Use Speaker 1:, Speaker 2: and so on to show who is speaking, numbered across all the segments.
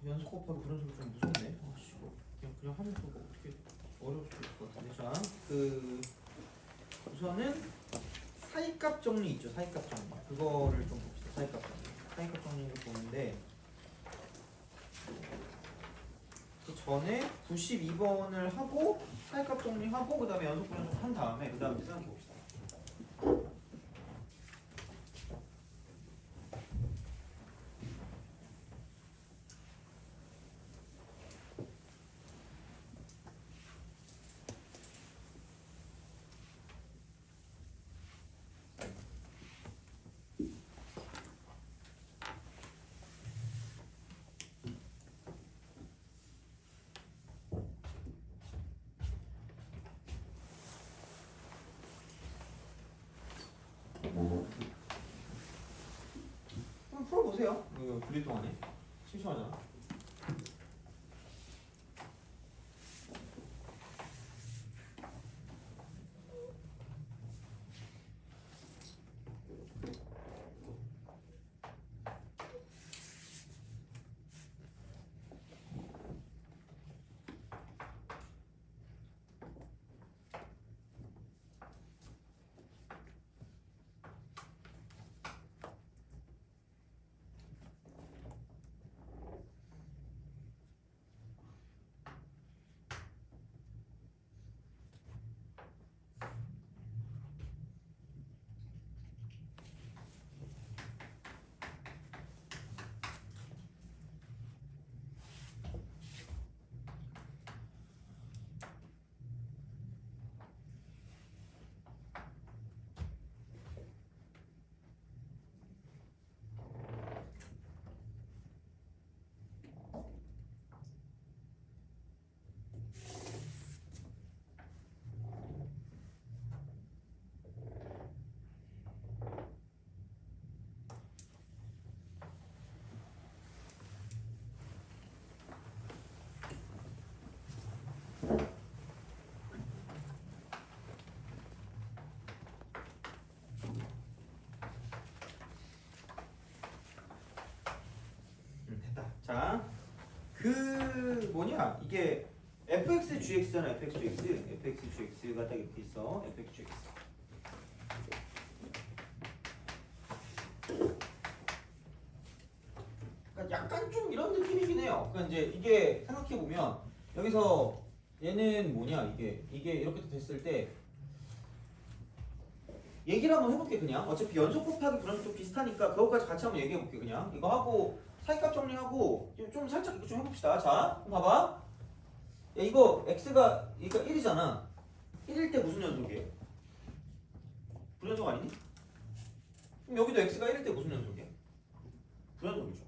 Speaker 1: 연속 곱하기 그런 식으로 좀 무섭네. 아씨 이거 그냥 하면 또 어떻게 어려울 수도 있을 것 같은데. 자, 우선은 사이값 정리 있죠. 사이값 정리. 그거를 좀 봅시다. 사이값 정리. 사이값 정리를 보는데 그 전에 92번을 하고 사이값 정리하고 그 다음에 연속 분석 한 다음에 그 다음에 생각해 봅시다. 한번 풀어보세요. 이거 분리 동안에 심심하잖아. 됐다. 자, 뭐냐 이게 fx gx잖아. fx gx가 딱 이렇게 있어. fx gx. 그러니까 약간 좀 이런 느낌이긴 해요. 그러니까 이제 이게 생각해 보면 여기서 얘는 뭐냐 이게 이렇게 됐을 때 얘기를 한번 해볼게. 그냥 어차피 연속 곱하기 그런 좀 비슷하니까 그것까지 같이 한번 얘기해 볼게. 그냥 이거 하고 사이값 정리하고 좀 살짝 이거 좀 해봅시다. 자, 봐봐. 야, 이거 x가 1이잖아. 1일 때 무슨 연속이에요? 불연속 아니니? 그럼 여기도 x가 1일 때 무슨 연속이야? 불연속이죠.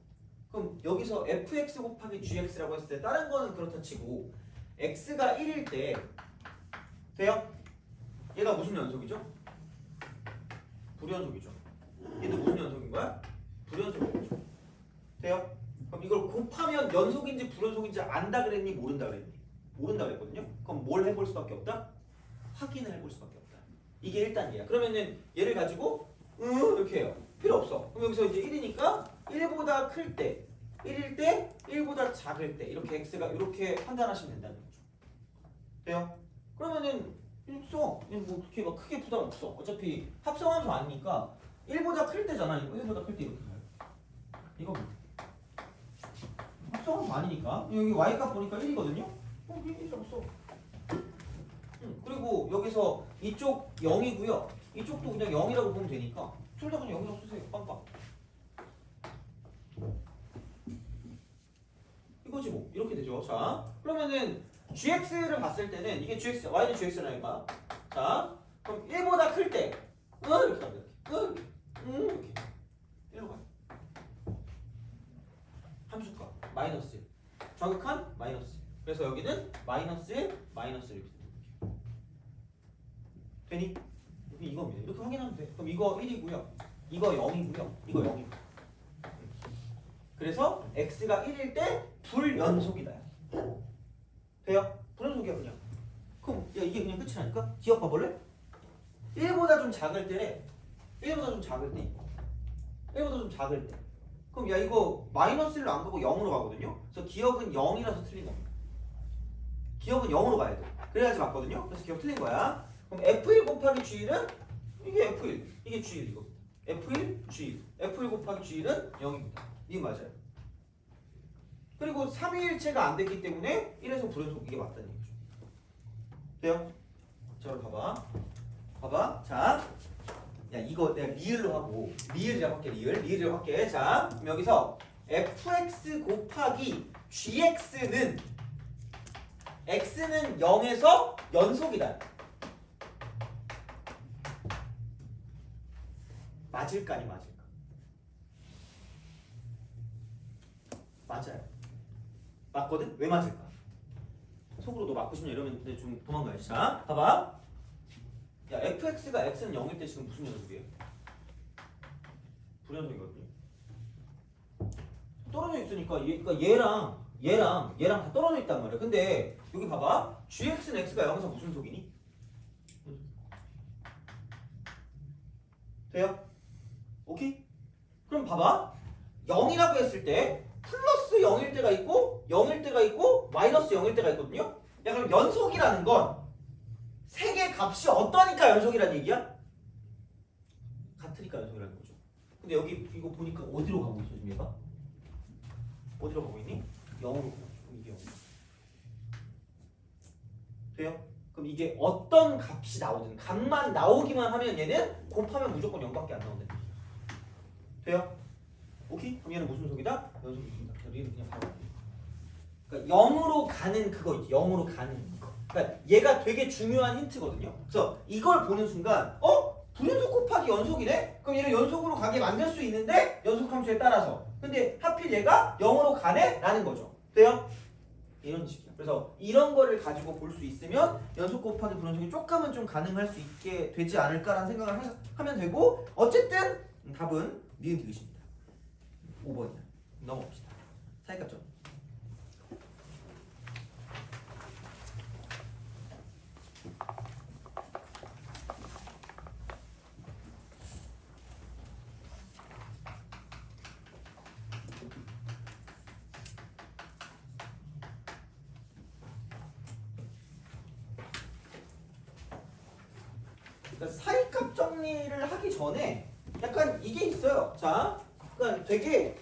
Speaker 1: 그럼 여기서 fx 곱하기 gx라고 했을 때 다른 거는 그렇다 치고 x가 1일 때 돼요? 얘가 무슨 연속이죠? 불연속이죠. 얘도 무슨 연속인 거야? 불연속이죠. 돼요? 그럼 이걸 곱하면 연속인지 불연속인지 안다 그랬니? 모른다 그랬니? 모른다 그랬거든요. 그럼 뭘 해볼 수밖에 없다? 확인을 해볼 수밖에 없다. 이게 1단계야. 그러면은 얘를 가지고 이렇게 해요. 필요 없어. 그럼 여기서 이제 1이니까 1보다 클 때, 1일 때, 1보다 작을 때 이렇게 x가 이렇게 판단하시면 된다는 거죠. 돼요? 그러면은 써. 뭐 그렇게 막 크게 부담 없어. 어차피 합성함수 아니니까 1보다 클 때잖아. 이거 1보다 클 때 이렇게 가요. 이거 뭐? 합성함수 아니니까 여기 y값 보니까 1이거든요. 1이라고 써. 그리고 여기서 이쪽 0이고요. 이쪽도 그냥 0이라고 보면 되니까 둘 다 그냥 0이라고 쓰세요. 빵빵. 이거지 뭐. 이렇게 되죠. 자, 그러면은 gx를 봤을 때는 이게 gx, y는 gx라니까. 자, 그럼 1보다 클 때, 이렇게 가요. 이렇게. 이렇게. 1로 가요. 함수값 마이너스 1. 좌극한 마이너스 1. 그래서 여기는 마이너스 1, 마이너스 1 이렇게 되는 거죠. 되니? 이겁니다. 이렇게 확인하면 돼. 그럼 이거 1이고요. 이거 0이고요. 이거 0이고요. 그래서 x가 1일 때 불연속이다. 돼요? 불연속이야 그냥. 그럼 야 이게 그냥 끝이라니까? 기억 봐볼래? 1보다 좀 작을 때래. 1보다 좀 작을 때 이거. 1보다 좀 작을 때. 그럼 야 이거 마이너스 1로 안 가고 0으로 가거든요. 그래서 기억은 0이라서 틀린 겁니다. 기억은 0으로 가야 돼. 그래야지 맞거든요. 그래서 기억 틀린 거야. 그럼 F1 곱하기 G1은 이게 F1, 이게 G1 이거. F1, G1. F1 곱하기 G1은 0입니다. 이게 맞아요. 그리고 3위일체가 안 됐기 때문에 1에서 불연속 이게 맞다는 얘기죠. 돼요? 자, 그럼 봐봐. 자, 야 이거 내가 리을로 하고 리을이라고 할게. 리을이라고 할게. 자, 그럼 여기서 fx 곱하기 gx는 x는 0에서 연속이다. 맞을까 아니 맞을까? 맞아요. 맞거든? 왜 맞을까? 속으로 너 맞고 싶냐 이러면 근데 좀 도망가야지. 자, 봐봐. 야 fx가 x는 0일 때 지금 무슨 연속이에요? 불연속이거든요. 떨어져 있으니까 그러니까 얘랑 다 떨어져 있단 말이야. 근데 여기 봐봐. gx는 x가 0에서 무슨 속이니? 돼요? 오케이? 그럼 봐봐. 0이라고 했을 때 플러스 0일 때가 있고 0일 때가 있고 마이너스 0일 때가 있거든요. 야 그럼 연속이라는 건 세 개 값이 어떠니까 연속이라는 얘기야? 같으니까 연속이라는 거죠. 근데 여기 이거 보니까 어디로 가고 있어 지금 얘가? 어디로 가고 있니? 0으로 가고 있어. 이게 0. 돼요? 그럼 이게 어떤 값이 나오든 값만 나오기만 하면 얘는 곱하면 무조건 0밖에 안 나온다. 돼요? 오케이? 그럼 얘는 무슨 속이다? 연속입니다. 얘는 그냥 바로. 그러니까 0으로 가는 그거 있지. 0으로 가는 거. 그러니까 얘가 되게 중요한 힌트거든요. 그래서 이걸 보는 순간 불연속 곱하기 연속이네? 그럼 얘를 연속으로 가게 만들 수 있는데 연속 함수에 따라서. 근데 하필 얘가 0으로 가네? 라는 거죠. 돼요? 이런 식이야. 그래서 이런 거를 가지고 볼 수 있으면 연속 곱하기 불연속이 조금은 좀 가능할 수 있게 되지 않을까라는 생각을 하면 되고 어쨌든 답은 니은 디귿입니다. 5번이야. 넘어갑시다. 사이값점. 그러니까 사이값 정리를 하기 전에 약간 이게 있어요. 자, 그러니까 되게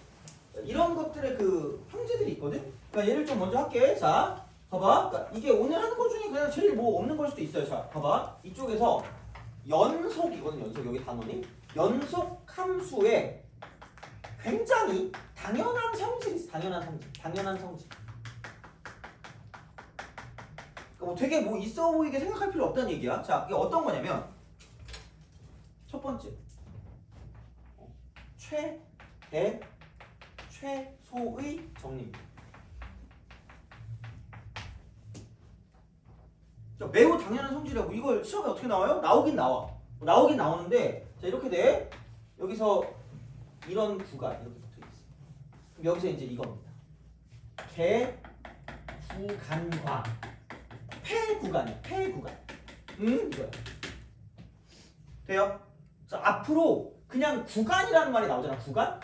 Speaker 1: 이런 것들의 그 형제들이 있거든. 그러니까 얘를 좀 먼저 할게. 자, 봐봐. 그러니까 이게 오늘 하는 것 중에 그냥 제일 뭐 없는 걸 수도 있어요. 자, 봐봐. 이쪽에서 연속이거든. 연속 여기 단원이 연속 함수에 굉장히 당연한 성질이 있어. 당연한 성질. 그러니까 뭐 되게 뭐 있어 보이게 생각할 필요 없다는 얘기야. 자, 이게 어떤 거냐면 첫 번째 최소의 정리입니다. 자, 매우 당연한 성질이라고. 이걸 시험에 어떻게 나와요? 나오긴 나오는데 자 이렇게 돼. 여기서 이런 구간 이렇게 붙어있어. 그럼 여기서 이제 이겁니다. 개구간과 폐구간이야. 폐구간. 이거야. 돼요? 자, 앞으로 그냥 구간이라는 말이 나오잖아. 구간?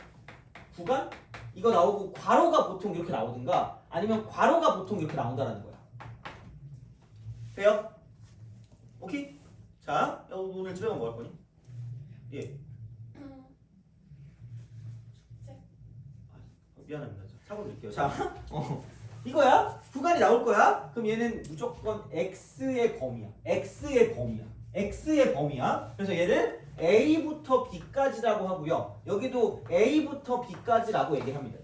Speaker 1: 이거 나오고 괄호가 보통 이렇게 나오든가 아니면 괄호가 보통 이렇게 나온다는 거야. 돼요? 오케이? 자, 오늘 집에 가면 뭐 할 거니? 예. 미안합니다. 사고 드릴게요. 자, 이거야. 구간이 나올 거야. 그럼 얘는 무조건 x의 범위야. x의 범위야. 그래서 얘를 a부터 b까지라고 하고요. 여기도 a부터 b까지라고 얘기합니다.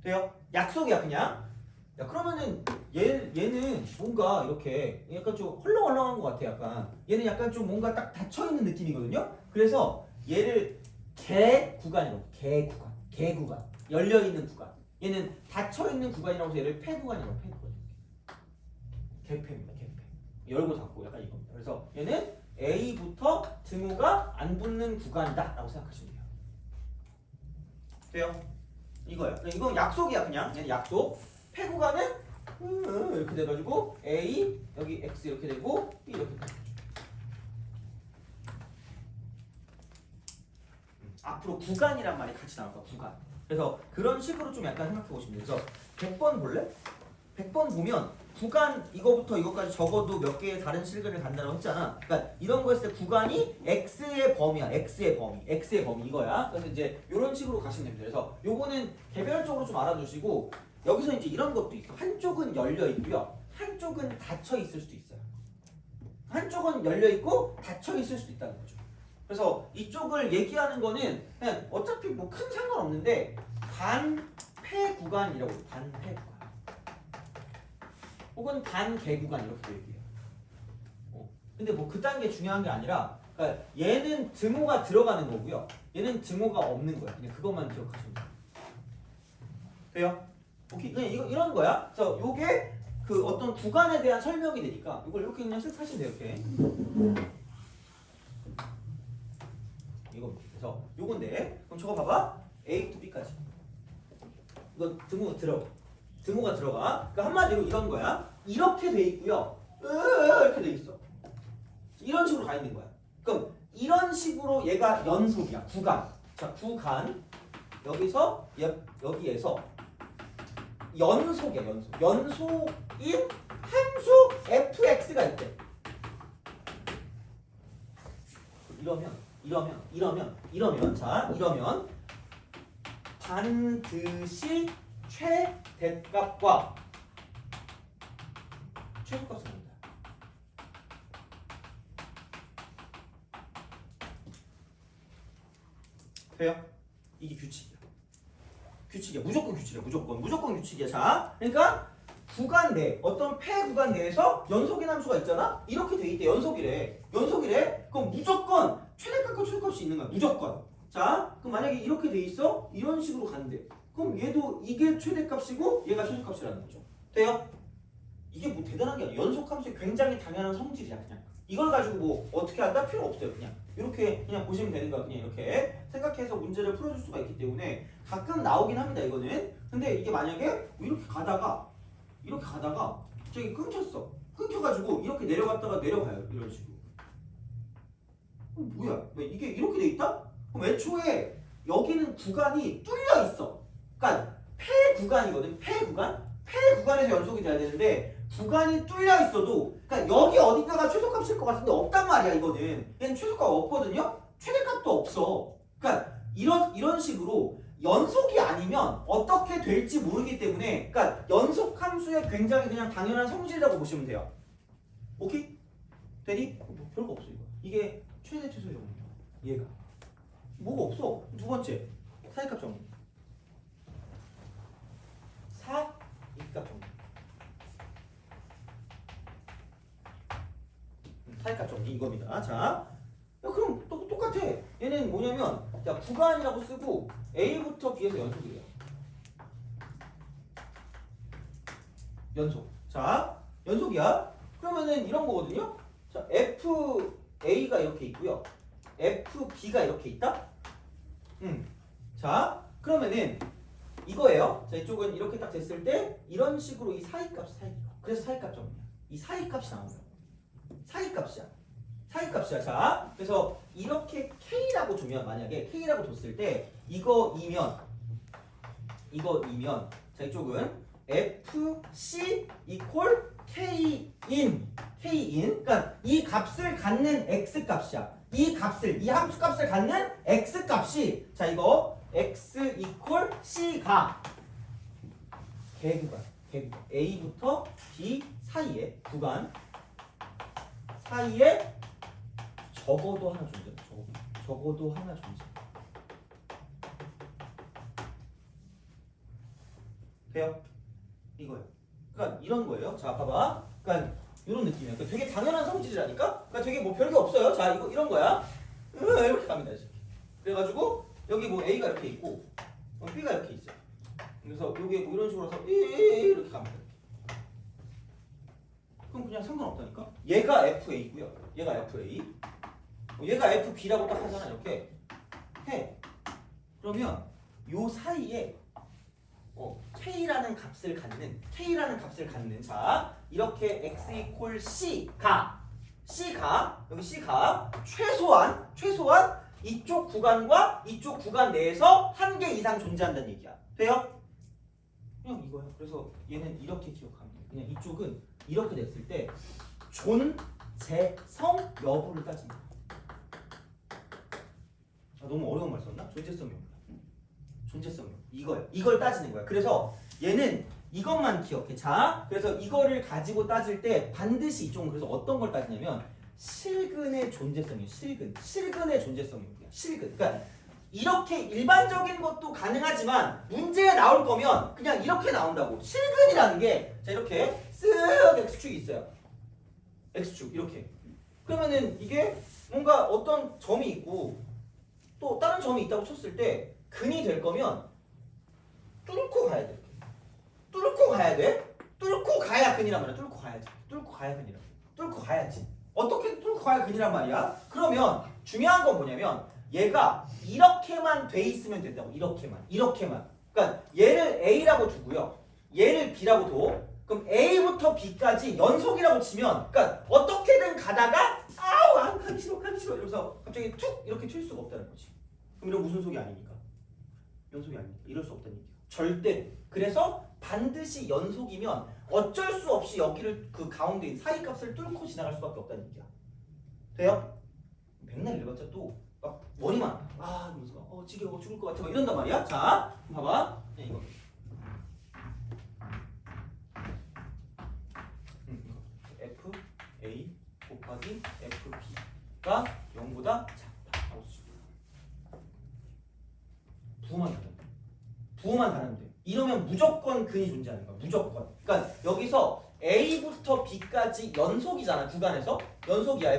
Speaker 1: 돼요? 약속이야 그냥. 야 그러면은 얘는 뭔가 이렇게 약간 좀 헐렁헐렁한 것 같아. 약간 얘는 약간 좀 뭔가 딱 닫혀 있는 느낌이거든요. 그래서 얘를 개구간이라고. 개구간. 열려 있는 구간. 얘는 닫혀 있는 구간이라고 해서 얘를 폐구간이라고. 개폐입니다. 개폐. 열고 닫고 약간 이겁니다. 그래서 얘는 A부터 등호가 안 붙는 구간이다 라고 생각하시면 돼요. 이거야. 이건 약속이야 그냥. 얘는 약속. 폐구간은 이렇게 돼가지고 A 여기 X 이렇게 되고 B 이렇게 되죠. 앞으로 구간이란 말이 같이 나올 거야. 구간. 그래서 그런 식으로 좀 약간 생각해 보시면 돼요. 그래서 100번 볼래? 100번 보면 구간 이거부터 이거까지 적어도 몇 개의 다른 실근을 간다고 했잖아. 그러니까 이런 거 했을 때 구간이 x의 범위야. x의 범위 이거야. 그래서 이제 이런 식으로 가시면 됩니다. 그래서 요거는 개별적으로 좀 알아두시고 여기서 이제 이런 것도 있어. 한쪽은 열려 있고요. 한쪽은 닫혀 있을 수도 있어요. 한쪽은 열려 있고 닫혀 있을 수도 있다는 거죠. 그래서 이쪽을 얘기하는 거는 그냥 어차피 뭐 큰 상관없는데 반폐 구간이라고 해요. 반폐 구간. 혹은 반개 구간 이렇게 얘기해요. 근데 뭐 그딴 게 중요한 게 아니라 그러니까 얘는 등호가 들어가는 거고요. 얘는 등호가 없는 거야. 그냥 그것만 기억하시면 돼요. 돼요? 오케이. 그냥 이런 거야. 그래서 요게 그 어떤 구간에 대한 설명이 되니까 이걸 이렇게 그냥 쓱 하시면 돼요. 이렇게. 이거 그래서 요건데 그럼 저거 봐봐. A부터 B까지. 이거 등호가 들어가. 그러니까 한마디로 이런 거야. 이렇게 돼 있고요. 이렇게 돼 있어. 이런 식으로 가 있는 거야. 그럼 이런 식으로 얘가 연속이야. 구간. 자, 구간. 여기에서 연속이야. 연속인 함수 fx가 있대. 이러면 자, 이러면 반드시 최대값과 최소값을 낸다. 돼요? 이게 규칙이야. 무조건 규칙이야. 자, 그러니까 구간 내 어떤 폐 구간 내에서 연속인 함수가 있잖아. 이렇게 돼 있대. 연속이래. 그럼 무조건 최대값과 최소값이 있는 거야. 무조건. 자, 그럼 만약에 이렇게 돼 있어. 이런 식으로 간대. 그럼 얘도 이게 최대값이고 얘가 최소값이라는 거죠. 돼요? 이게 뭐 대단한 게 아니야. 연속함수의 굉장히 당연한 성질이야. 그냥 이걸 가지고 뭐 어떻게 한다 필요 없어요. 그냥 이렇게 그냥 보시면 되는 거야. 그냥 이렇게 생각해서 문제를 풀어줄 수가 있기 때문에 가끔 나오긴 합니다. 이거는. 근데 이게 만약에 이렇게 가다가 갑자기 끊겨가지고 이렇게 내려갔다가 내려가요. 이런 식으로. 뭐야? 왜 이게 이렇게 돼 있다? 그럼 애초에 여기는 구간이 뚫려 있어. 그러니까 폐 구간이거든. 폐 구간에서 연속이 돼야 되는데 구간이 뚫려 있어도 그러니까 여기 어딘가가 최소값일 것 같은데 없단 말이야. 이거는 얘는 최소값 없거든요. 최대값도 없어. 그러니까 이런 식으로 연속이 아니면 어떻게 될지 모르기 때문에 그러니까 연속 함수의 굉장히 그냥 당연한 성질이라고 보시면 돼요. 오케이? 되니? 뭐 별거 없어 이거. 이게 최대 최소 정리. 얘가 뭐가 없어. 두 번째 사이값 정리. 사이값 정리. 사이값 정리 이겁니다. 자, 그럼 똑같아. 얘는 뭐냐면 자, 구간이라고 쓰고 A부터 B에서 연속이래요. 연속. 자, 연속이야. 그러면은 이런 거거든요. 자, FA가 이렇게 있고요. FB가 이렇게 있다. 자, 그러면은 이거예요. 자, 이쪽은 이렇게 딱 됐을 때 이런 식으로 이 사이값. 그래서 사이값 정리야. 이 사이값이 나오는 거야. 사이값이야. 자, 그래서 이렇게 K라고 두면 만약에 K라고 뒀을 때 이거이면 자, 이쪽은 FC 이퀄 K인. 그러니까 이 값을 갖는 X 값이야. 이 함수 값을 갖는 X 값이 자, 이거 X 이퀄 C가 개구간. A부터 B 사이에 구간 사이에 적어도 하나 존재. 적어도 하나 존재. 돼요? 이거예요. 그러니까 이런 거예요. 자, 봐봐. 그러니까 이런 느낌이야. 그러니까 되게 당연한 성질이라니까. 그러니까 되게 뭐 별게 없어요. 자, 이런 거야. 이렇게 갑니다. 이렇게. 그래가지고 여기 뭐 A가 이렇게 있고 B가 이렇게 있어요. 그래서 여기 뭐 이런 식으로 해서 이렇게 갑니다. 그럼 그냥 상관없다니까. 얘가 FA고요. 얘가 FA. 얘가 FB라고 딱 하잖아. 이렇게 해. 그러면 요 사이에 K라는 값을 갖는 자, 이렇게 X 이퀄 C가 여기 C가 최소한 이쪽 구간과 이쪽 구간 내에서 한 개 이상 존재한다는 얘기야. 돼요? 그냥 이거야. 그래서 얘는 이렇게 기억하면 돼. 그냥 이쪽은 이렇게 됐을 때 존재성 여부를 따진다. 너무 어려운 말 썼나? 존재성 여부. 존재성 여부. 이거야. 이걸 따지는 거야. 그래서 얘는 이것만 기억해. 자, 그래서 이거를 가지고 따질 때 반드시 이쪽은 그래서 어떤 걸 따지냐면 실근의 존재성이에요. 실근의 존재성이에요. 실근. 그러니까 이렇게 일반적인 것도 가능하지만 문제에 나올 거면 그냥 이렇게 나온다고. 실근이라는 게 자 이렇게 쓱 x축이 있어요. x축 이렇게. 그러면은 이게 뭔가 어떤 점이 있고 또 다른 점이 있다고 쳤을 때 근이 될 거면 뚫고 가야 돼. 뚫고 가야 돼. 뚫고 가야 근이란 말이야. 뚫고 가야지. 뚫고 가야 근이라. 뚫고 가야지. 어떻게 뚫고 가야 근이란 말이야? 그러면 중요한 건 뭐냐면 얘가 이렇게만 돼 있으면 된다고. 이렇게만. 그러니까 얘를 A라고 두고요. 얘를 B라고 둬. 그럼 A부터 B까지 연속이라고 치면 그러니까 어떻게든 가다가 아우 안 가기 싫어 이러면서 갑자기 툭 이렇게 튈 수가 없다는 거지. 그럼 이런 무슨 속이 아닙니까? 연속이 아닙니까? 이럴 수 없다는 얘기야. 절대. 그래서 반드시 연속이면 어쩔 수 없이 여기를 그 가운데 있는 사이값을 뚫고 지나갈 수밖에 없다는 얘기야. 돼요? 백날 읽어봤자 또 막 머리만 이러면서 지겨워 죽을 것 같아 막 이런단 말이야. 자, 봐봐. 이거. F A 곱하기 F B가 0보다 작다. 라고 쓰시면 부호만 다르면 돼. 이러면 무조건 근이 존재하는 거야. 무조건. 그러니까 여기서 A부터 B까지 연속이잖아. 구간에서 연속이야.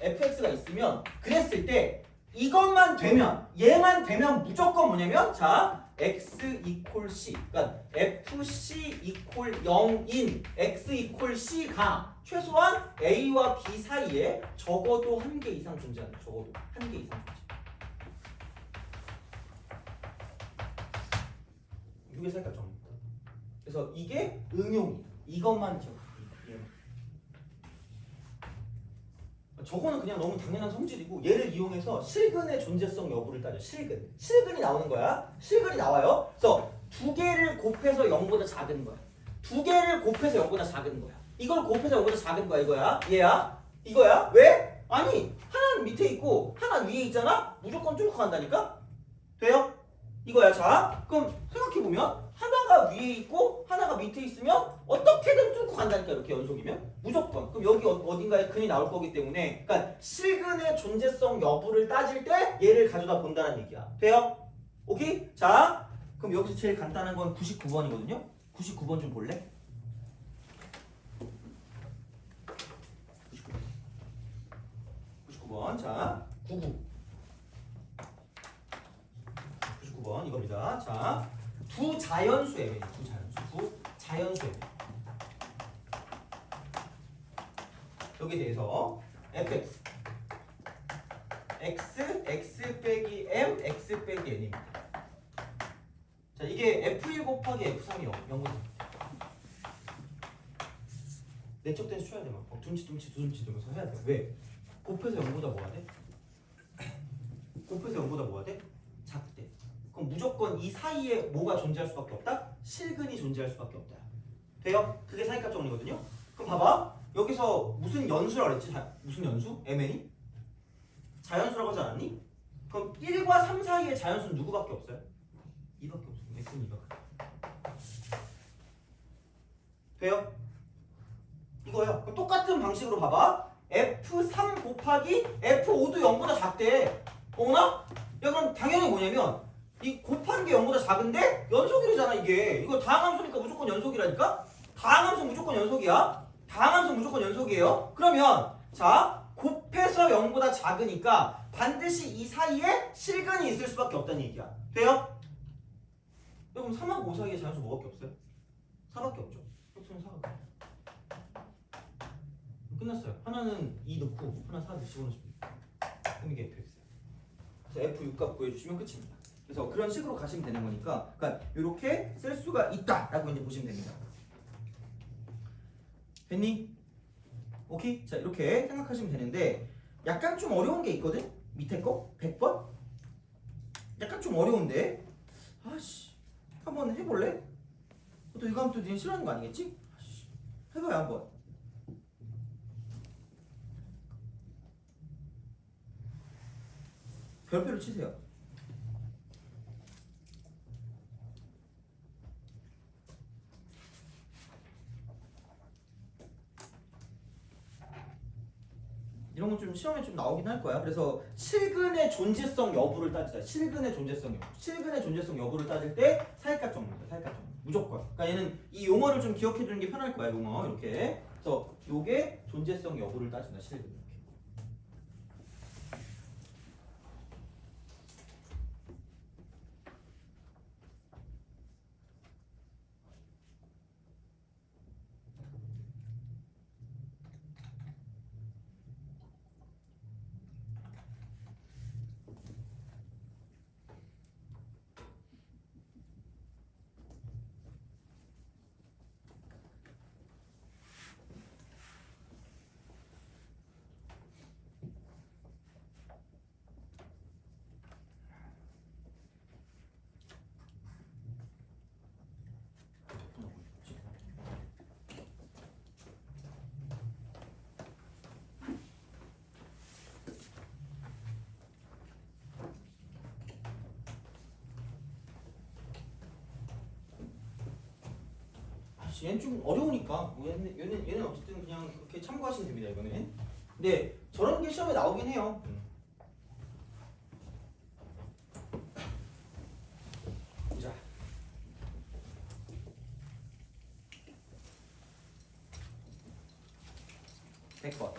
Speaker 1: fx가 있으면 그랬을 때 이것만 되면 얘만 되면 무조건 뭐냐면 자 x 이퀄 c 그러니까 fc 이퀄 0인 x 이퀄 c가 최소한 a와 b 사이에 적어도 한 개 이상 존재한다. 적어도 한 개 이상 존재. 이게 살짝 정립다. 그래서 이게 응용이야. 이것만 기억해. 저거는 그냥 너무 당연한 성질이고 얘를 이용해서 실근의 존재성 여부를 따져. 실근이 나오는 거야. 실근이 나와요. 그래서 두 개를 곱해서 0보다 작은 거야. 두 개를 곱해서 0보다 작은 거야. 이걸 곱해서 0보다 작은 거야. 이거야. 얘야. 이거야. 왜? 아니 하나는 밑에 있고 하나 위에 있잖아. 무조건 뚫고 간다니까. 돼요? 이거야. 자 그럼 생각해보면 하나가 위에 있고 하나가 밑에 있으면 어떻게든 뚫고 간다니까. 이렇게 연속이면 무조건. 그럼 여기 어딘가에 근이 나올 거기 때문에 그러니까 실근의 존재성 여부를 따질 때 얘를 가져다 본다는 얘기야. 돼요? 오케이? 자 그럼 여기서 제일 간단한 건 99번이거든요 99번 좀 볼래? 99번 자 99번 이겁니다. 자 두 자연수의 매니 두 자연수의 매니 여기에 대해서 fx x 빼기 m x 빼기 n입니다. 자 이게 f1 곱하기 f3이 0보다 내적대에서 쳐야 돼. 막 둠치 두면서 해야 돼. 왜? 곱해서 0보다 뭐가 돼? 곱해서 0보다 뭐가 돼? 작대. 그럼 무조건 이 사이에 뭐가 존재할 수밖에 없다? 실근이 존재할 수밖에 없다. 돼요? 그게 사이값 정리거든요. 그럼 봐봐. 여기서 무슨 연수라고 그랬지? 무슨 연수? mn이? 자연수라고 하지 않았니? 그럼 1과 3 사이의 자연수는 누구밖에 없어요? 2밖에 없어요. x는 2밖에. 돼요? 이거예요. 그럼 똑같은 방식으로 봐봐. F3 곱하기 F5도 0보다 작대. 어머나? 야 그럼 당연히 뭐냐면 이 곱한 게 0보다 작은데 연속이잖아 이게. 이거 다항함수니까 무조건 연속이라니까? 다항함수 무조건 연속이야. 다항함수 무조건 연속이에요. 그러면 자 곱해서 0보다 작으니까 반드시 이 사이에 실근이 있을 수밖에 없다는 얘기야. 돼요? 그럼 3하고 5 사이에 자연수 뭐밖에 없어요? 4밖에 없죠. x는 4가 끝났어요. 하나는 2 넣고 하나 4 집어넣으시면 그럼 이게 fx예요. 그래서 f 6값 구해주시면 끝입니다. 그래서 그런 식으로 가시면 되는 거니까 그러니까 이렇게 쓸 수가 있다라고 이제 보시면 됩니다. 됐니? 오케이? 자 이렇게 생각하시면 되는데 약간 좀 어려운 게 있거든? 밑에 거? 100번? 약간 좀 어려운데? 아씨 한번 해볼래? 또 이거 하면 또 니네 싫어하는 거 아니겠지? 아씨, 해봐요 한번. 별표를 치세요. 이런 건 좀 시험에 좀 나오긴 할 거야. 그래서 실근의 존재성 여부를 따지자. 실근의 존재성 여부. 실근의 존재성 여부를 따질 때 살갗 정리다. 살갗 정리. 무조건. 그러니까 얘는 이 용어를 좀 기억해 두는 게 편할 거야. 용어 이렇게. 그래서 요게 존재성 여부를 따진다. 실근. 이렇게. 얘는 좀 어려우니까 얘는 어쨌든 그냥 그렇게 참고하시면 됩니다. 이거는. 근데 저런 게 시험에 나오긴 해요. 자, 100번.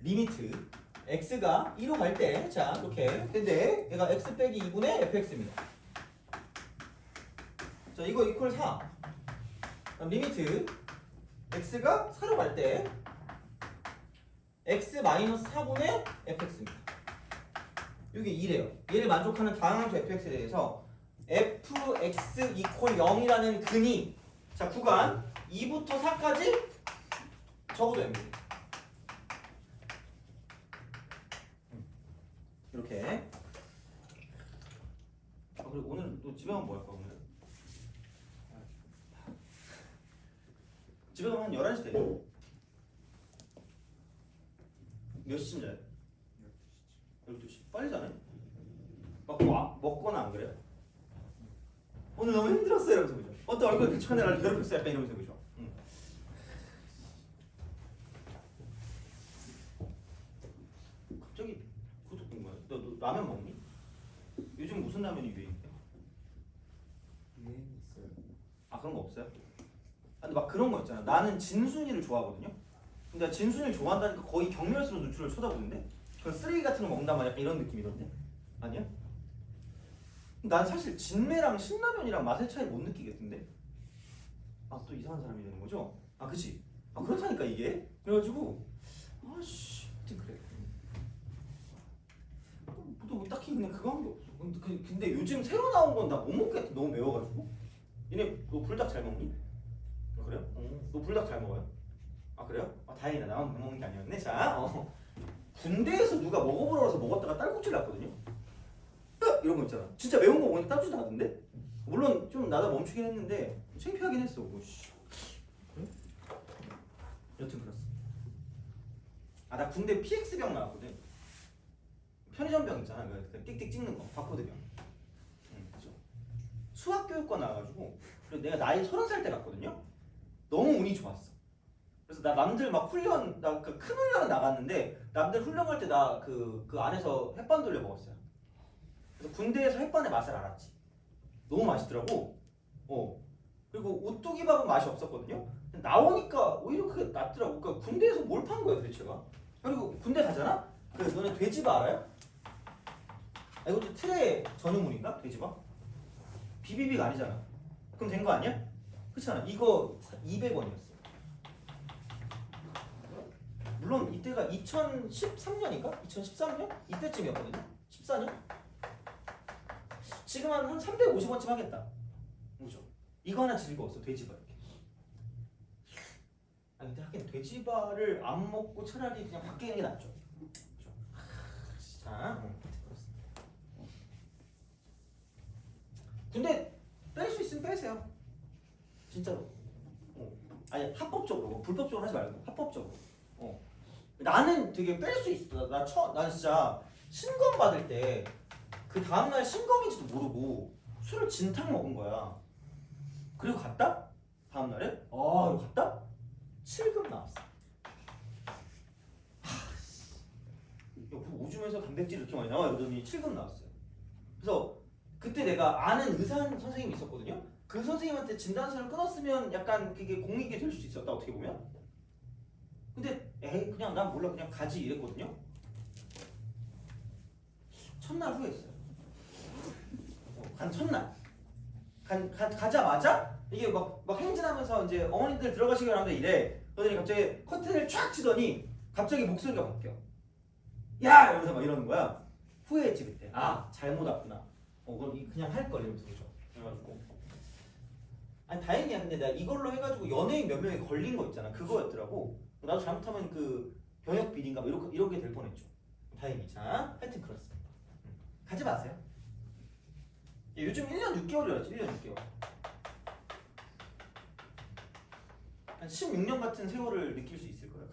Speaker 1: 리미트 x가 2로 갈 때, 자 이렇게. 근데 얘가 x 빼기 2분의 fx입니다. 자, 이거 이퀄 4. 리미트 x가 4로 갈 때 x 마이너스 4분의 fx입니다. 이게 2래요. 얘를 만족하는 다항함수 fx에 대해서 fx 이퀄 0이라는 근이 자 구간 2부터 4까지 적어도 됩니다. 이렇게. 그리고 오늘 또 집에 가면 뭐 할까 오늘? 집에 가면 한 11시 되죠? 몇 시쯤 자요? 12시. 빨리 자네? 막 먹거나 안 그래요? 오늘 너무 힘들었어요 이러면서 그죠? 어떤 얼굴 비춰내날 괴롭혔어요 약간 이러면서 그죠? 갑자기 그것도 궁금해. 너 라면 먹니? 요즘 무슨 라면이 유행이야?
Speaker 2: 유행 있어요.
Speaker 1: 아 그런 거 없어요? 아, 근데 막 그런 거 있잖아. 나는 진순이를 좋아하거든요. 근데 진순이를 좋아한다니까 거의 경멸스러운 눈초리를 쳐다보는데 그런 쓰레기 같은 거 먹는단 말이야. 약간 이런 느낌이던데? 아니야? 난 사실 진매랑 신라면이랑 맛의 차이 못 느끼겠던데? 아 또 이상한 사람이 되는 거죠? 아 그치? 아 그렇다니까 이게? 그래가지고 아씨 그래. 뭐 딱히 그냥 그거 한 게 없어. 근데 요즘 새로 나온 건 나 못 먹겠다. 너무 매워가지고. 얘네 너 불닭 잘 먹니? 아, 그래요? 너 불닭 잘 먹어요? 아 그래요? 아 다행이다. 나만 못 먹는 게 아니었네. 자 군대에서 누가 먹어보러 와서 먹었다가 딸꾹질 났거든요. 이런 거 있잖아. 진짜 매운 거 먹으니까 딸꾹질 나던데? 물론 좀 나다 멈추긴 했는데 창피하긴 했어. 씨. 그래? 여튼 그렇습니다. 아 나 군대 PX병 나왔거든. 편의점병 있잖아. 그 띡띡 찍는 거. 바코드병. 그죠. 수학교육과 나와가지고 그리고 내가 나이 30살 때 갔거든요. 너무 운이 좋았어. 그래서 나 남들 막 훈련, 나 그 큰 훈련 나갔는데 남들 훈련할 때 나 그 안에서 햇반 돌려 먹었어요. 그래서 군대에서 햇반의 맛을 알았지. 너무 맛있더라고. 그리고 오뚜기밥은 맛이 없었거든요. 나오니까 오히려 그게 낫더라고. 그러니까 군대에서 뭘 판 거야 도대체가? 그리고 군대 가잖아? 그 너네 돼지밥 알아요? 아, 이것도 트레 전유물인가? 돼지밥? 비비비가 아니잖아. 그럼 된 거 아니야? 그렇잖아. 이거 200원이었어. 물론 이때가 2013년인가? 2013년? 이때쯤이었거든요. 14년? 지금 한 350원쯤 하겠다. 그죠? 이거 하나 즐거웠어. 돼지밥 이렇게. 아 근데 하긴 돼지발을 안 먹고 차라리 그냥 밖에 있는 게 낫죠. 그렇죠? 자, 그렇습니다. 근데 뺄 수 있으면 빼세요. 진짜로. 아니 합법적으로, 불법적으로 하지 말고 합법적으로. 나는 되게 뺄 수 있어. 난 진짜 신검 받을 때 그 다음날 신검인지도 모르고 술을 진탕 먹은 거야. 그리고 갔다? 다음날에? 이거 갔다? 7급 나왔어. 오줌에서 단백질 이렇게 많이 나와 이러더니 7급 나왔어요. 그래서 그때 내가 아는 의사 선생님이 있었거든요. 그 선생님한테 진단서를 끊었으면 약간 그게 공익이 될 수 있었다 어떻게 보면. 근데 에이 그냥 난 몰라 그냥 가지 이랬거든요. 첫날 후회했어요. 간 첫날 가자마자 이게 막 행진하면서 이제 어머님들 들어가시기 바랍니다 이래. 그러더니 갑자기 커튼을 쫙 치더니 갑자기 목소리가 바뀌어. 야! 이러면서 막 이러는 거야. 후회했지 그때. 잘못 왔구나. 그럼 그냥 할 걸 이러면서 그죠. 그래가지고 아니 다행이야. 근데 내가 이걸로 해가지고 연예인 몇 명이 걸린 거 있잖아. 그거였더라고. 나도 잘못하면 그 병역 비리인가 뭐 이렇게 될 뻔했죠. 다행히. 자, 하여튼 그렇습니다. 가지 마세요. 요즘 1년 6개월이라지. 1년 6개월. 한 16년 같은 세월을 느낄 수 있을 거예요.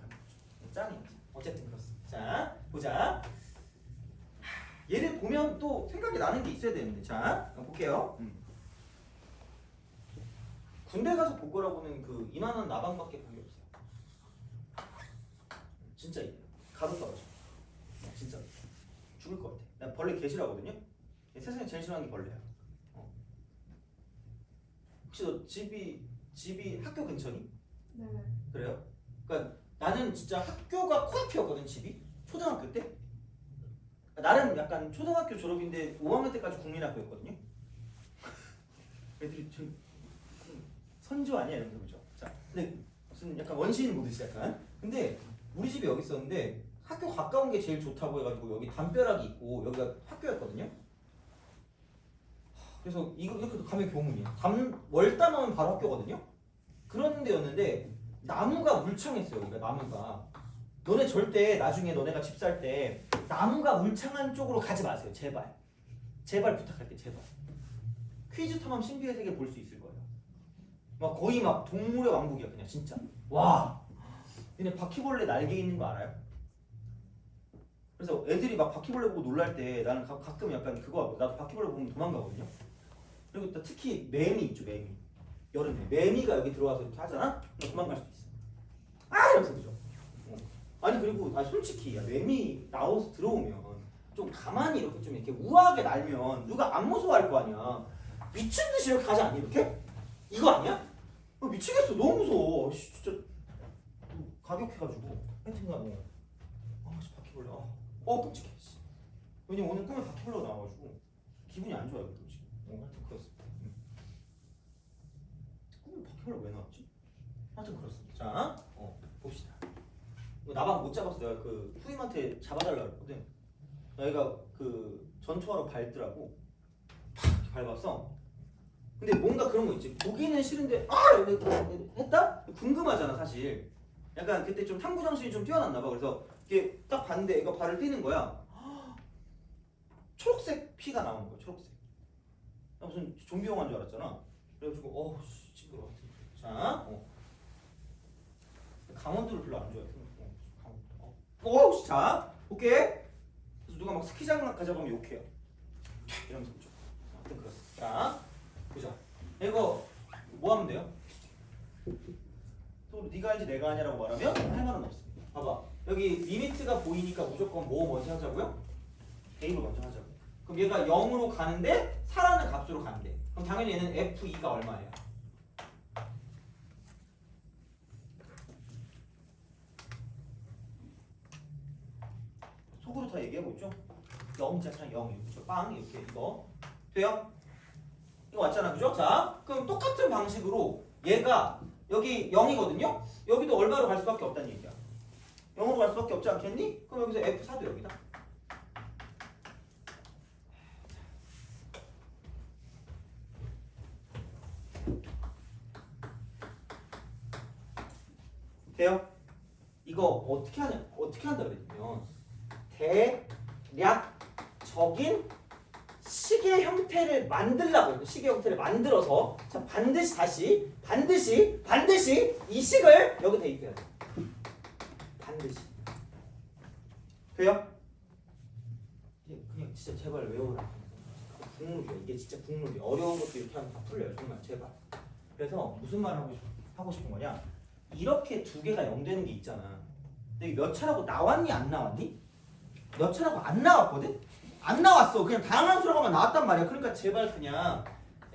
Speaker 1: 짱이지. 어쨌든 그렇습니다. 자, 보자. 얘를 보면 또 생각이 나는 게 있어야 되는데. 자, 볼게요. 군대 가서 볼 거라고는 그 2만 원 나방밖에 본 게 없어요. 진짜 가도 떨어져. 진짜 죽을 것 같아. 난 벌레 개 싫어하거든요. 세상에 제일 싫어하는 게 벌레야. 혹시 너 집이 학교 근처니?
Speaker 2: 네.
Speaker 1: 그래요? 그러니까 나는 진짜 학교가 코앞이었거든 집이 초등학교 때. 나름 약간 초등학교 졸업인데 5학년 때까지 국민학교였거든요. 애들이 좀 선조 아니야 이러면서 그죠? 자, 근데 무슨 약간 원시인 보듯이 약간. 근데 우리 집이 여기 있었는데 학교 가까운 게 제일 좋다고 해가지고 여기 담벼락이 있고 여기가 학교였거든요. 그래서 이렇게 가면 교문이야. 월담하면 바로 학교거든요. 그런 데였는데 나무가 울창했어요. 여기가 나무가. 너네 절대 나중에 너네가 집 살 때 나무가 울창한 쪽으로 가지 마세요. 제발. 제발 부탁할게. 제발. 퀴즈 탐험 신비의 세계 볼 수 있을 거예요. 막 거의 막 동물의 왕국이야 그냥 진짜. 와. 얘네 바퀴벌레 날개 있는 거 알아요? 그래서 애들이 막 바퀴벌레 보고 놀랄 때 나는 가끔 약간 그거 하고 나도 바퀴벌레 보면 도망가거든요. 그리고 또 특히 매미 있죠. 매미. 여름에 매미가 여기 들어와서 이렇게 하잖아? 그럼 도망갈 수도 있어. 이러면서 그죠? 아니 그리고 솔직히 매미 나와서 들어오면 좀 가만히 이렇게 좀 이렇게 우아하게 날면 누가 안 무서워할 거 아니야. 미친 듯이 이렇게 가지 않니 이렇게? 이거 아니야? 미치겠어. 너무 무서워. 진짜 가격해가지고 하여튼간 바퀴벌레 끔찍해. 왜냐면 오늘 꿈에 바퀴벌레가 나와가지고 기분이 안 좋아요 지금. 하여튼 그렇습니다. 꿈에 바퀴벌레 왜 나왔지? 하여튼 그렇습니다. 자, 봅시다. 나방 못 잡았어. 내가 그 후임한테 잡아달라 그랬거든. 얘가 그 전투하러 밟더라고. 팍 밟았어. 근데 뭔가 그런 거 있지. 보기는 싫은데 했다? 궁금하잖아 사실. 약간 그때 좀 탐구 정신이 좀 뛰어났나 봐. 그래서 이게 딱 봤는데 얘가 발을 떼는 거야. 초록색 피가 나오는 거야. 초록색. 나 무슨 좀비 영화인 줄 알았잖아. 그래가지고 징그러워. 자, 강원도를 별로 안 좋아해. 자, 오케이. 그래서 누가 막 스키장 가자고 하면 욕해요. 이러면서 그죠. 아무튼 그렇습니다. 자, 보자. 이거 뭐 하면 돼요? 또 네가 알지 내가 아냐라고 말하면 할 말은 없습니다. 봐봐. 여기 리미트가 보이니까 무조건 뭐 먼저 하자고요? A로 먼저 하자고. 그럼 얘가 0으로 가는데 4라는 값으로 간대. 그럼 당연히 얘는 F2가 얼마예요? 속으로 다 얘기하고 있죠? 0잖아 0 이렇게 빵 이렇게 이거 돼요? 이거 왔잖아 그죠? 자 그럼 똑같은 방식으로 얘가 여기 0이거든요? 여기도 얼마로 갈 수밖에 없다는 얘기야. 0으로 갈 수밖에 없지 않겠니? 그럼 여기서 F4도 여기다. 돼요? 이거 어떻게 한다 그랬냐면 대략적인 시계 형태를 만들라고 시계 형태를 만들어서 자 반드시 이 식을 여기 대입해야 돼. 반드시 돼요? 그냥 진짜 제발 외워라. 국룰이야. 이게 진짜 국룰이야. 어려운 것도 이렇게 하면 다 풀려요. 정말 제발. 그래서 무슨 말 하고 싶은 거냐? 이렇게 두 개가 0 되는 게 있잖아. 근데 몇 차라고 나왔니 안 나왔니? 몇 차라고 안 나왔거든? 안 나왔어. 그냥 다양한 수라고만 나왔단 말이야. 그러니까 제발 그냥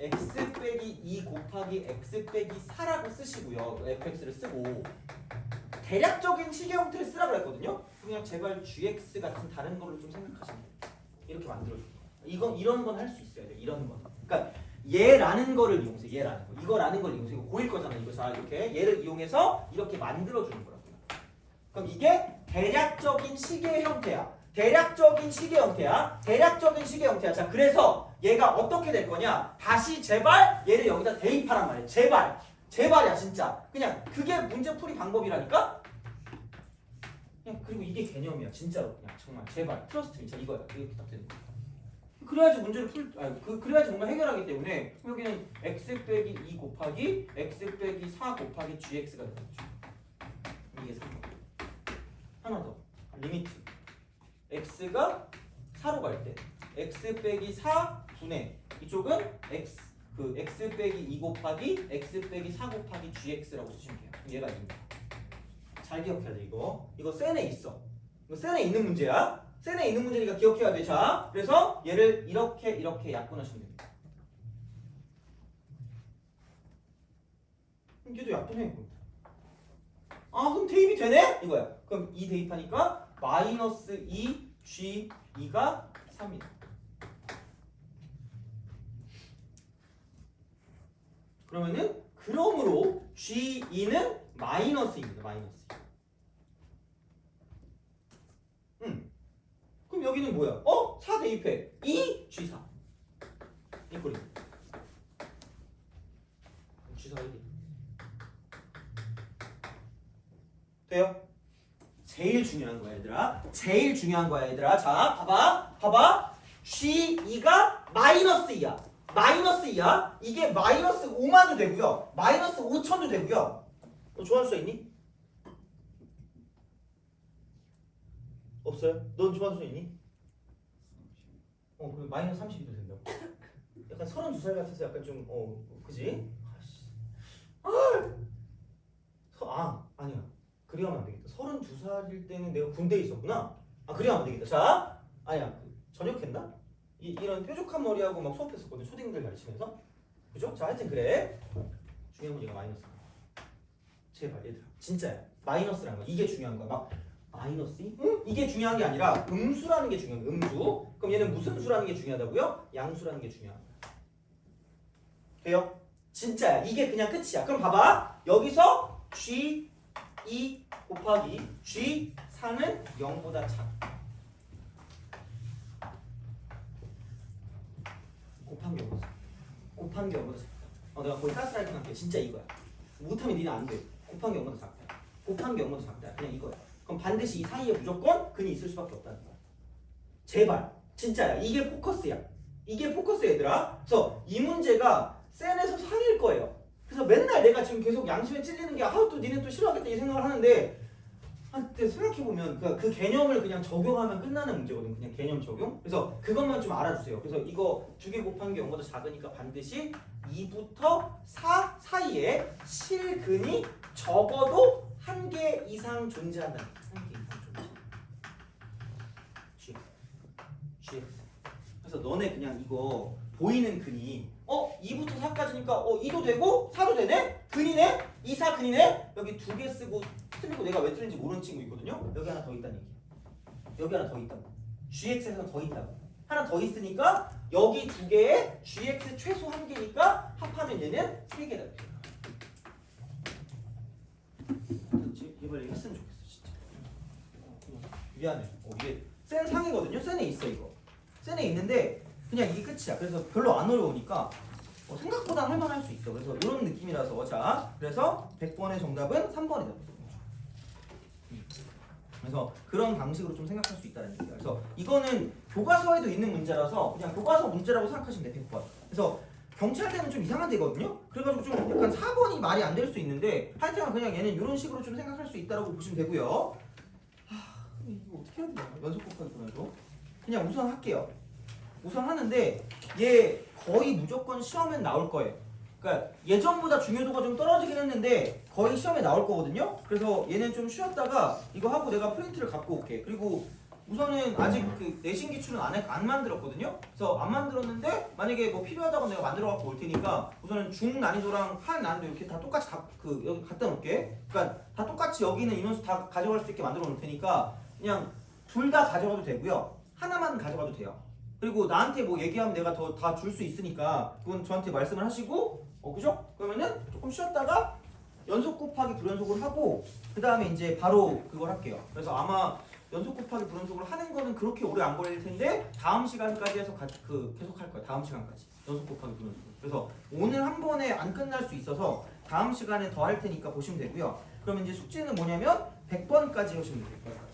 Speaker 1: x 빼기 2 곱하기 x 빼기 4라고 쓰시고요. fx를 쓰고 대략적인 시계 형태를 쓰라고 그랬거든요. 그냥 제발 gx 같은 다른 걸로 좀 생각하시면 돼요. 이렇게 만들어줘. 이건 이런 건 할 수 있어야 돼. 이런 건. 그러니까 얘라는 거를 이용해서 얘라는 거. 이거라는 걸 이용해서 이거 고일 거잖아. 이거 자 이렇게 얘를 이용해서 이렇게 만들어 주는 거라고. 그럼 이게 대략적인 시계 형태야. 대략적인 시계 형태야. 자, 그래서 얘가 어떻게 될 거냐? 다시 제발 얘를 여기다 대입하란 말이야. 제발이야 진짜. 그냥 그게 문제풀이 방법이라니까. 그냥 그리고 이게 개념이야. 진짜로 그냥 정말 제발 트러스트 미. 자 이거야. 이렇게 딱 되는 거야. 그래야지 문제를 그래야지 뭔가 해결하기 때문에 여기는 x 빼기 2 곱하기 x 빼기 4 곱하기 gx가 되는 거죠. 이게 3번. 하나 더. 리미트. x가 4로 갈 때 x 빼기 4 분의 이쪽은 x 빼기 2 곱하기 x 빼기 4 곱하기 gx라고 쓰시면 돼요. 얘가 있습니다. 잘 기억해야 돼 이거. 이거 센에 있어. 이거 센에 있는 문제야. 센에 있는 문제니까 기억해야 돼. 자, 그래서 얘를 이렇게 약분하시면 됩니다. 얘도 약분해. 아, 그럼 대입이 되네? 이거야. 그럼 2 대입하니까 마이너스 2g2가 3이다. 그러므로 g2는 마이너스입니다. 마이너스. 그럼 여기는 뭐야? 4 대입해. 2g4. 이 꼴이. g4가 1이. 돼요? 제일 중요한 거야 얘들아. 자 봐봐. g2가 마이너스 2야. 이게 마이너스 5만도 되고요. 마이너스 5천도 되고요. 너 좋아할 수 있니? 없어요? 넌 좋아할 수 있니? 그럼 마이너스 30이 된다고. 약간 32살 같아서 약간 좀 그지? 아니야. 그래야만 안 되겠다. 32살일 때는 내가 군대에 있었구나. 그래야만 안 되겠다. 자, 아니야. 전역했나? 이런 뾰족한 머리하고 막 수업했었거든. 초딩들 가르치면서. 그죠? 자, 하여튼 그래. 중요한 건 얘가 마이너스야. 제발 얘들아. 진짜야. 마이너스라는 거. 이게 중요한 거야. 막 마이너스? 이게 중요한 게 아니라 음수라는 게 중요한 거야. 음수. 그럼 얘는 무슨 수라는 게 중요하다고요? 양수라는 게 중요한 거야. 돼요? 진짜야. 이게 그냥 끝이야. 그럼 봐봐. 여기서 G2 곱하기 G4는 0보다 작다. 곱한 게 0보다 작다. 내가 거의 가스라이팅 할게. 진짜 이거야. 못하면 니는 안 돼. 곱한 게 0보다 작다. 그냥 이거야. 그럼 반드시 이 사이에 무조건 근이 있을 수밖에 없다는 거야. 제발. 진짜야. 이게 포커스야. 얘들아. 그래서 이 문제가 센에서 상일 거예요. 그래서 맨날 내가 지금 계속 양심에 찔리는 게 또 니네 또 싫어하겠다 이 생각을 하는데 근데 생각해보면 그 개념을 그냥 적용하면 끝나는 문제거든. 그냥 개념 적용. 그래서 그것만 좀 알아주세요. 그래서 이거 2개 곱한 게 0보다 작으니까 반드시 2부터 4 사이에 실근이 적어도 1개 이상 존재한다. 1개 이상 존재. GX. 그래서 너네 그냥 이거 보이는 근이 2부터 4까지니까 2도 되고 4도 되네? 근이네? 2, 4 근이네? 여기 2개 쓰고 틀리고 내가 왜 틀린지 모르는 친구 있거든요? 여기 하나 더 있다는 얘기야. 여기 하나 더 있다고. GX에서 더 있다고. 하나 더 있으니까 여기 2개에 GX 최소 1개니까 합하면 얘는 3개다. 이걸 했으면 좋겠어 진짜. 미안해. 이게 센 상이거든요? 센에 있어 이거. 센에 있는데 그냥 이게 끝이야. 그래서 별로 안 어려우니까 생각보다 할만할 수 있어. 그래서 이런 느낌이라서 자, 그래서 100번의 정답은 3번이다. 그래서 그런 방식으로 좀 생각할 수 있다는 얘기예요. 그래서 이거는 교과서에도 있는 문제라서 그냥 교과서 문제라고 생각하시면 돼, 100번. 그래서 경찰대는 좀 이상한 데거든요. 그래가지고 좀 약간 4번이 말이 안 될 수 있는데 하여튼 그냥 얘는 이런 식으로 좀 생각할 수 있다라고 보시면 되고요. 이거 어떻게 해야 되나? 연속 곱하기 분할도 그냥 우선 할게요. 우선 하는데 얘 거의 무조건 시험엔 나올 거예요. 그러니까 예전보다 중요도가 좀 떨어지긴 했는데 거의 시험에 나올 거거든요. 그래서 얘는 좀 쉬었다가 이거 하고 내가 프린트를 갖고 올게. 그리고 우선은 아직 그 내신 기출은 안 만들었거든요. 그래서 안 만들었는데 만약에 뭐 필요하다고 내가 만들어 갖고 올 테니까 우선은 중 난이도랑 한 난이도 이렇게 다 똑같이 여기 갖다 놓을게. 그러니까 다 똑같이 여기는 인원수 다 가져갈 수 있게 만들어 놓을 테니까 그냥 둘 다 가져가도 되고요. 하나만 가져가도 돼요. 그리고 나한테 뭐 얘기하면 내가 더 다 줄 수 있으니까 그건 저한테 말씀을 하시고 그죠? 그러면은 조금 쉬었다가 연속 곱하기 불연속을 하고 그 다음에 이제 바로 그걸 할게요. 그래서 아마 연속 곱하기 불연속을 하는 거는 그렇게 오래 안 걸릴 텐데 다음 시간까지 해서 계속 할 거예요. 다음 시간까지 연속 곱하기 불연속. 그래서 오늘 한 번에 안 끝날 수 있어서 다음 시간에 더 할 테니까 보시면 되고요. 그러면 이제 숙제는 뭐냐면 100번까지 하시면 돼요. 100번까지.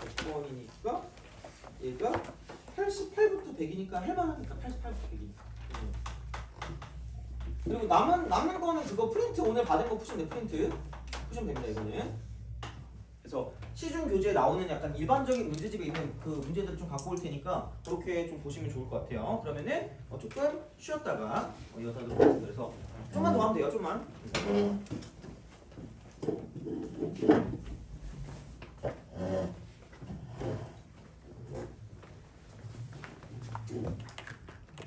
Speaker 1: 100번이니까 얘가 88부터 100이니까 할만하니까 88부터 100이니까. 그리고 남은 거는 그거 프린트 오늘 받은 거 푸시면 돼요. 프린트 푸시면 됩니다. 이거는. 그래서 시중 교재에 나오는 약간 일반적인 문제집에 있는 그 문제들을 좀 갖고 올 테니까 그렇게 좀 보시면 좋을 것 같아요. 그러면은 조금 쉬었다가 이어서도록 하겠습니다. 그래서 좀만 더 하면 돼요. 좀만.